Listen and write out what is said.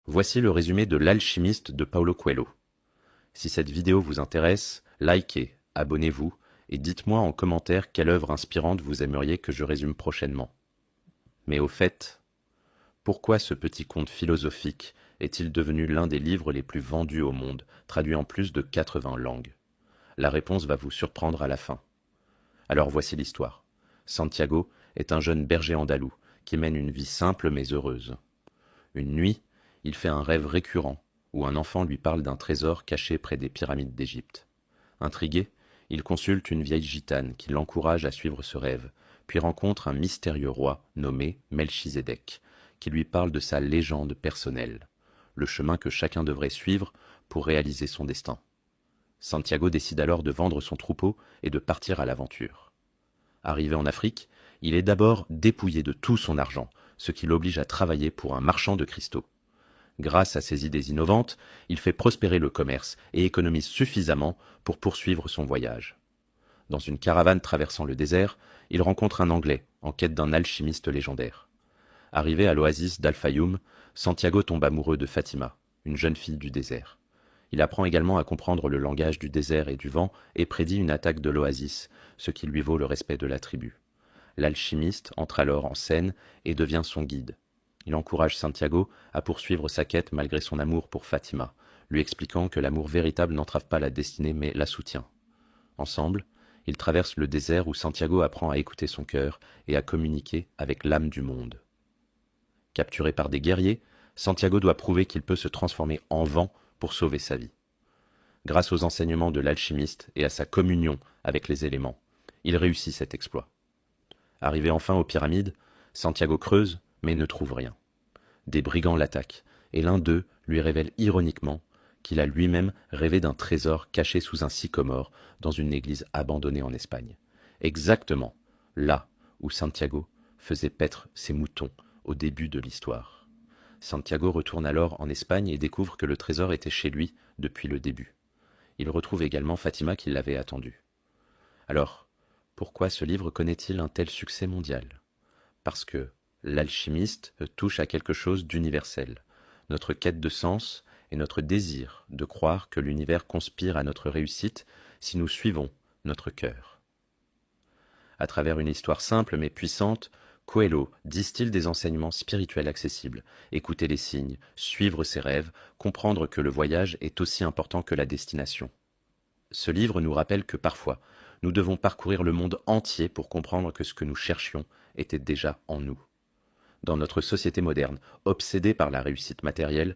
Voici le résumé de L'Alchimiste de Paulo Coelho. Si cette vidéo vous intéresse, likez, abonnez-vous et dites-moi en commentaire quelle œuvre inspirante vous aimeriez que je résume prochainement. Mais au fait, pourquoi ce petit conte philosophique est-il devenu l'un des livres les plus vendus au monde, traduit en plus de 80 langues? La réponse va vous surprendre à la fin. Alors voici l'histoire. Santiago est un jeune berger andalou qui mène une vie simple mais heureuse. Une nuit, il fait un rêve récurrent où un enfant lui parle d'un trésor caché près des pyramides d'Égypte. Intrigué, il consulte une vieille gitane qui l'encourage à suivre ce rêve, puis rencontre un mystérieux roi nommé Melchizedek, qui lui parle de sa légende personnelle, le chemin que chacun devrait suivre pour réaliser son destin. Santiago décide alors de vendre son troupeau et de partir à l'aventure. Arrivé en Afrique, il est d'abord dépouillé de tout son argent, ce qui l'oblige à travailler pour un marchand de cristaux. Grâce à ses idées innovantes, il fait prospérer le commerce et économise suffisamment pour poursuivre son voyage. Dans une caravane traversant le désert, il rencontre un Anglais en quête d'un alchimiste légendaire. Arrivé à l'oasis d'Al-Fayoum, Santiago tombe amoureux de Fatima, une jeune fille du désert. Il apprend également à comprendre le langage du désert et du vent et prédit une attaque de l'oasis, ce qui lui vaut le respect de la tribu. L'alchimiste entre alors en scène et devient son guide. Il encourage Santiago à poursuivre sa quête malgré son amour pour Fatima, lui expliquant que l'amour véritable n'entrave pas la destinée mais la soutient. Ensemble, ils traversent le désert où Santiago apprend à écouter son cœur et à communiquer avec l'âme du monde. Capturé par des guerriers, Santiago doit prouver qu'il peut se transformer en vent pour sauver sa vie. Grâce aux enseignements de l'alchimiste et à sa communion avec les éléments, il réussit cet exploit. Arrivé enfin aux pyramides, Santiago creuse mais ne trouve rien. Des brigands l'attaquent, et l'un d'eux lui révèle ironiquement qu'il a lui-même rêvé d'un trésor caché sous un sycomore dans une église abandonnée en Espagne. Exactement là où Santiago faisait paître ses moutons au début de l'histoire. Santiago retourne alors en Espagne et découvre que le trésor était chez lui depuis le début. Il retrouve également Fatima qui l'avait attendu. Alors, pourquoi ce livre connaît-il un tel succès mondial? Parce que l'alchimiste touche à quelque chose d'universel, notre quête de sens et notre désir de croire que l'univers conspire à notre réussite si nous suivons notre cœur. À travers une histoire simple mais puissante, Coelho distille des enseignements spirituels accessibles, écouter les signes, suivre ses rêves, comprendre que le voyage est aussi important que la destination. Ce livre nous rappelle que parfois, nous devons parcourir le monde entier pour comprendre que ce que nous cherchions était déjà en nous. Dans notre société moderne, obsédée par la réussite matérielle,